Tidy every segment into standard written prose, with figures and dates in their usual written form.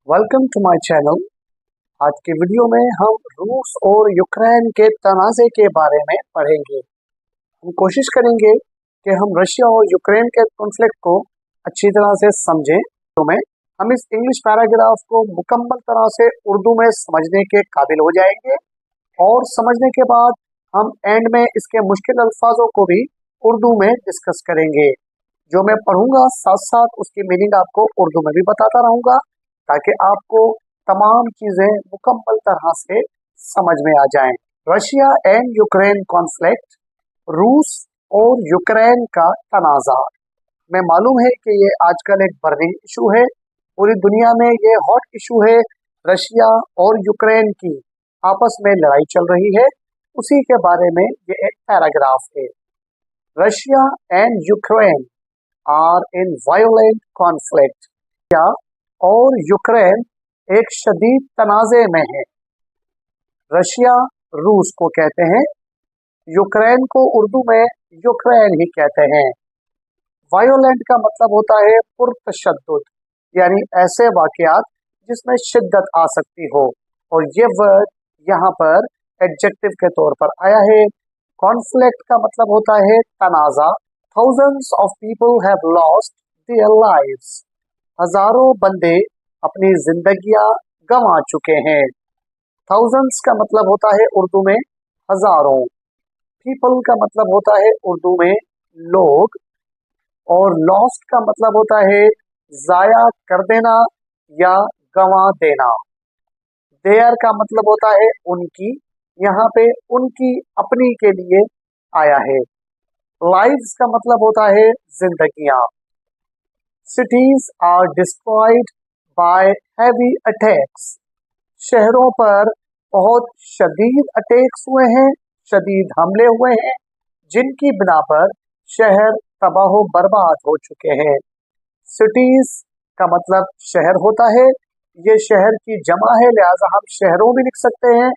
Welcome to my channel. आज के video में हम रूस और यूक्रेन के तनाज़े के बारे में पढ़ेंगे। हम कोशिश करेंगे कि हम रशिया और यूक्रेन के कॉन्फ्लिक्ट को अच्छी तरह से समझें। तो हम इस इंग्लिश पैराग्राफ को मुकम्मल तरह से उर्दू में समझने के काबिल हो जाएंगे और समझने के बाद हम एंड में इसके मुश्किल अल्फाजों को भी उर्दू में डिस्कस करेंगे। जो मैं पढ़ूंगा साथ साथ उसकी मीनिंग आपको उर्दू में भी बताता रहूंगा ताकि आपको तमाम चीजें मुकम्मल तरह से समझ में आ जाएं। रशिया एंड यूक्रेन कॉन्फ्लिक्ट, रूस और यूक्रेन का तनाज़ा। मैं मालूम है कि ये आजकल एक बर्निंग इशू है, पूरी दुनिया में ये हॉट इशू है। रशिया और यूक्रेन की आपस में लड़ाई चल रही है, उसी के बारे में ये एक पैराग्राफ है। Russia and Ukraine are in violent conflict. क्या और यूक्रेन एक शदीद तनाज़े में है। रशिया रूस को कहते हैं, यूक्रेन को उर्दू में यूक्रेन ही कहते हैं। वायोलेंट का मतलब होता है पुरतशद्दुद, यानी ऐसे वाकयात जिसमें शिद्दत आ सकती हो, और ये वर्ड यहाँ पर एडजेक्टिव के तौर पर आया है। कॉन्फ्लिक्ट का मतलब होता है तनाज़ा। Thousands of people have lost their lives. हजारों बंदे अपनी जिंदगियां गंवा चुके हैं। थाउजेंड्स का मतलब होता है उर्दू में हजारों। पीपल का मतलब होता है उर्दू में लोग, और लॉस्ट का मतलब होता है जाया कर देना या गंवा देना। देयर का मतलब होता है उनकी, यहाँ पे उनकी अपनी के लिए आया है। लाइव्स का मतलब होता है जिंदगियां। Cities are destroyed by heavy attacks. शहरों पर बहुत शदीद अटैक्स हुए हैं, शदीद हमले हुए हैं, जिनकी बिना पर शहर तबाह बर्बाद हो चुके हैं। सिटीज का मतलब शहर होता है, ये शहर की जमा है, लिहाजा हम शहरों भी लिख सकते हैं।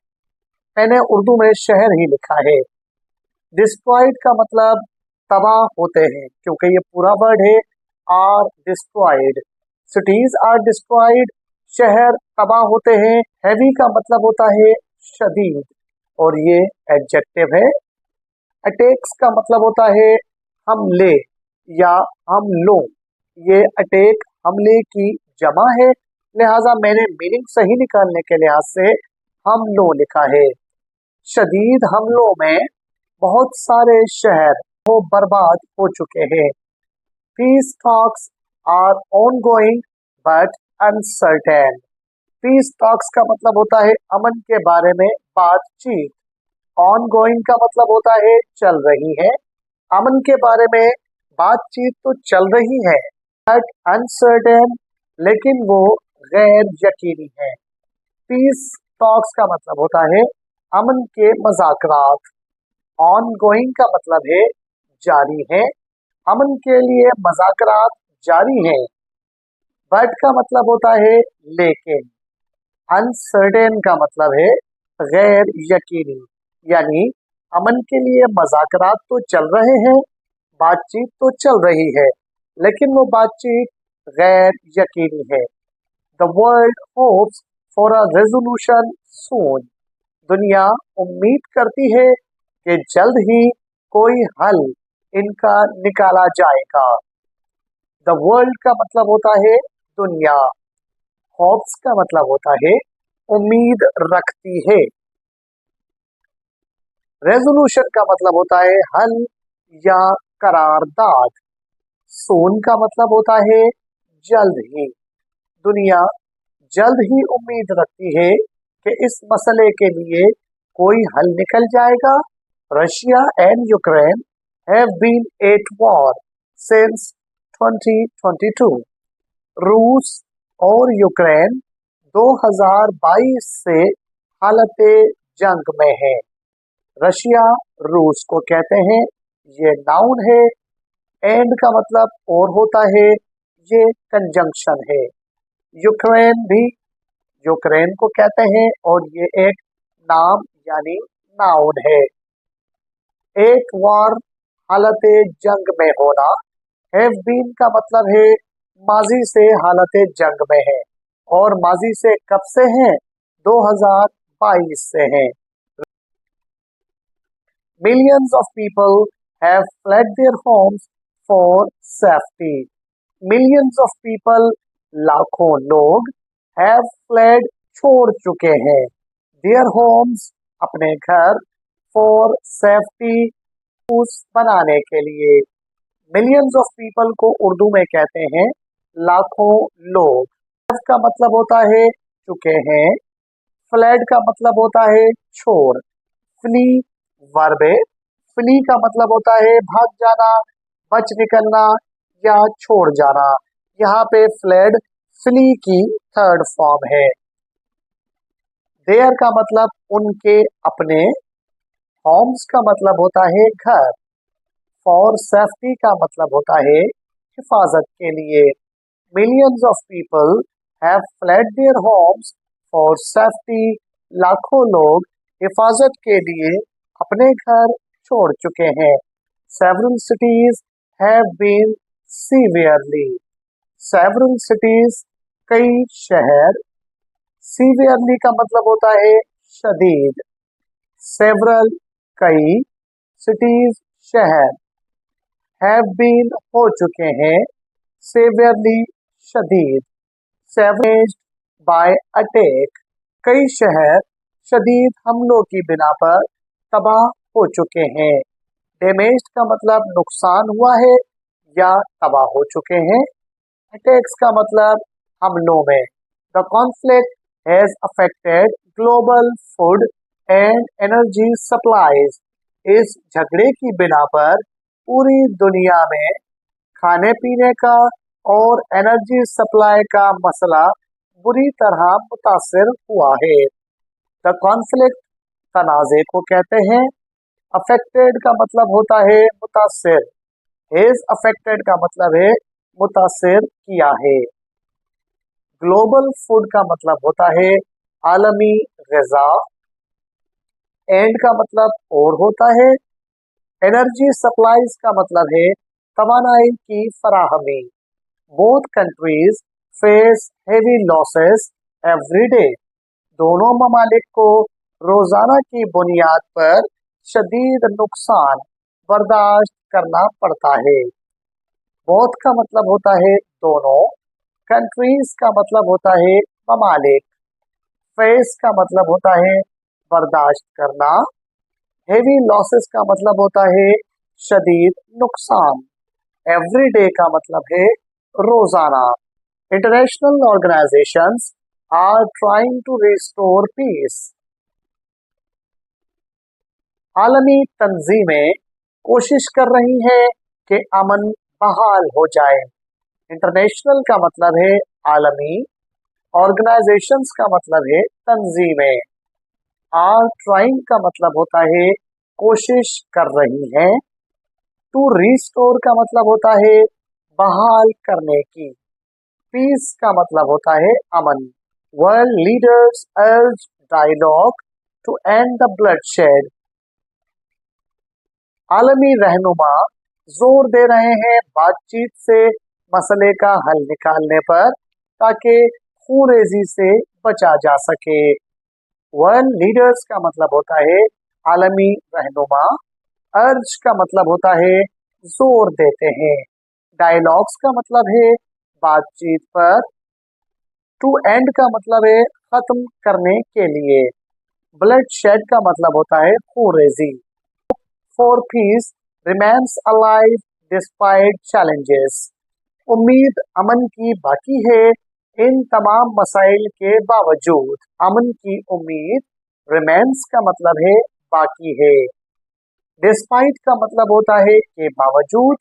मैंने उर्दू में शहर ही लिखा है। डिस्ट्रॉयड का मतलब तबाह होते हैं, क्योंकि ये पूरा वर्ड है are destroyed. Cities are destroyed, शहर तबाह होते हैं। हैवी का मतलब होता है शदीद, और ये एडजेक्टिव है। अटैक्स का मतलब होता है हमले या हमलों। ये अटैक हमले की जमा है, लिहाजा मैंने मीनिंग सही निकालने के लिहाज से हमलों लिखा है। शदीद हमलों में बहुत सारे शहर वो बर्बाद हो चुके हैं। Peace talks are ongoing but uncertain. Peace talks का मतलब होता है अमन के बारे में बातचीत। Ongoing का मतलब होता है चल रही है। अमन के बारे में बातचीत तो चल रही है, but uncertain, लेकिन वो गैर यकीनी है। Peace talks का मतलब होता है अमन के मज़ाकरात। Ongoing का मतलब है जारी है, अमन के लिए मज़ाकरात जारी हैं। बट का मतलब होता है लेकिन। अनसर्टेन का मतलब है गैर यकीनी, यानी अमन के लिए मज़ाकरात तो चल रहे हैं, बातचीत तो चल रही है, लेकिन वो बातचीत गैर यकीनी है। The world hopes for a resolution soon. दुनिया उम्मीद करती है कि जल्द ही कोई हल इनका निकाला जाएगा। द वर्ल्ड का मतलब होता है दुनिया। होप्स का मतलब होता है उम्मीद रखती है। रेजोल्यूशन का मतलब होता है हल या करारदाद। सून का मतलब होता है जल्द ही। दुनिया जल्द ही उम्मीद रखती है कि इस मसले के लिए कोई हल निकल जाएगा। Russia and Ukraine have been at war since 2022. रूस और यूक्रेन 2022 से हालत जंग में है। रशिया रूस को कहते हैं, ये नाउन है। एंड का मतलब और होता है, ये कंजंक्शन है। यूक्रेन भी यूक्रेन को कहते हैं, और ये एक नाम यानी नाउन है। एक वार हालत जंग में होना। हैव बीन का मतलब है माजी से हालत जंग में है। और माजी से कब से हैं? 2022 से हैं। Millions of people have fled their homes for safety. Millions of people, लाखों लोग, have fled, छोड़ चुके हैं, their homes, अपने घर, for safety, बनाने के लिए। Millions of people को उर्दू में कहते हैं लाखों लोग। Have का मतलब होता है चुके हैं, fled का मतलब होता है छोड़, flee वर्ब है, flee का मतलब होता है भाग जाना, बच निकलना या छोड़ जाना। यहाँ पे fled flee की थर्ड फॉर्म है। देयर का मतलब उनके अपने, होम्स का मतलब होता है घर, फॉर सेफ्टी का मतलब होता है हिफाजत के लिए। Millions of people have fled their homes for safety, लाखों लोग हिफाजत के लिए अपने घर छोड़ चुके हैं। Several cities have been severely, several cities कई शहर, सीवियरली का मतलब होता है शदीद, सेवरल कई, सिटीज शहर, हैव बीन हो चुके हैं, सेवियरली शदीद, सेवेज्ड बाय अटैक, कई शहर शदीद हमलों की बिना पर तबाह हो चुके हैं। डैमेज्ड का मतलब नुकसान हुआ है या तबाह हो चुके हैं। अटैक्स का मतलब हमलों में। The conflict has affected global food and energy supplies. इस झगड़े की बिना पर पूरी दुनिया में खाने पीने का और एनर्जी सप्लाई का मसला बुरी तरह मुतासिर हुआ है। द कॉन्फ्लिक्ट तनाज़े को कहते हैं। अफेक्टेड का मतलब होता है मुतासिर, is affected का मतलब है मुतासिर किया है। ग्लोबल फूड का मतलब होता है आलमी ग़िज़ा, एंड का मतलब और होता है। एनर्जी सप्लाईज का मतलब है तवानाई की फराहमी। Both countries face heavy losses every day, दोनों ममालिक को रोजाना की बुनियाद पर शदीद नुकसान बर्दाश्त करना पड़ता है। बोथ का मतलब होता है दोनों, कंट्रीज का मतलब होता है ममालिक, फेस का मतलब होता है बर्दाश्त करना, हेवी लॉसेस का मतलब होता है शदीद नुकसान, एवरी डे का मतलब है रोजाना। International organisations are trying to restore peace, आलमी तंजीमें कोशिश कर रही हैं कि अमन बहाल हो जाए। इंटरनेशनल का मतलब है आलमी, ऑर्गेनाइजेशंस का मतलब है तंजीमें। आर ट्राइंग का मतलब होता है कोशिश कर रही हैं। टू रिस्टोर का मतलब होता है बहाल करने की। पीस का मतलब होता है अमन। World leaders urge dialogue to end the bloodshed, आलमी रहनुमा जोर दे रहे हैं बातचीत से मसले का हल निकालने पर ताकि खूरेजी से बचा जा सके। वर्ल्ड लीडर्स का मतलब होता है आलमी रहनुमा, अर्ज का मतलब होता है जोर देते हैं, डायलॉग्स का मतलब है बातचीत पर, टू एंड का मतलब है खत्म करने के लिए, ब्लड शेड का मतलब होता है खूरेजी। For peace remains alive despite challenges, उम्मीद अमन की बाकी है इन तमाम मसाइल के बावजूद। अमन की उम्मीद, रिमेन्स का मतलब है बाकी है, डिस्पाइट का मतलब होता है के बावजूद,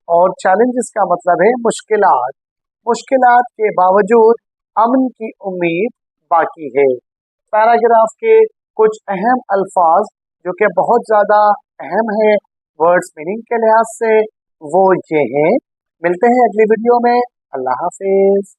और चैलेंजेस का मतलब है मुश्किलात। मुश्किलात के बावजूद अमन की उम्मीद बाकी है। पैराग्राफ के कुछ अहम अल्फाज जो कि बहुत ज़्यादा अहम है वर्ड्स मीनिंग के लिहाज से, वो ये हैं। मिलते हैं अगली वीडियो में। अल्लाह हाफिज।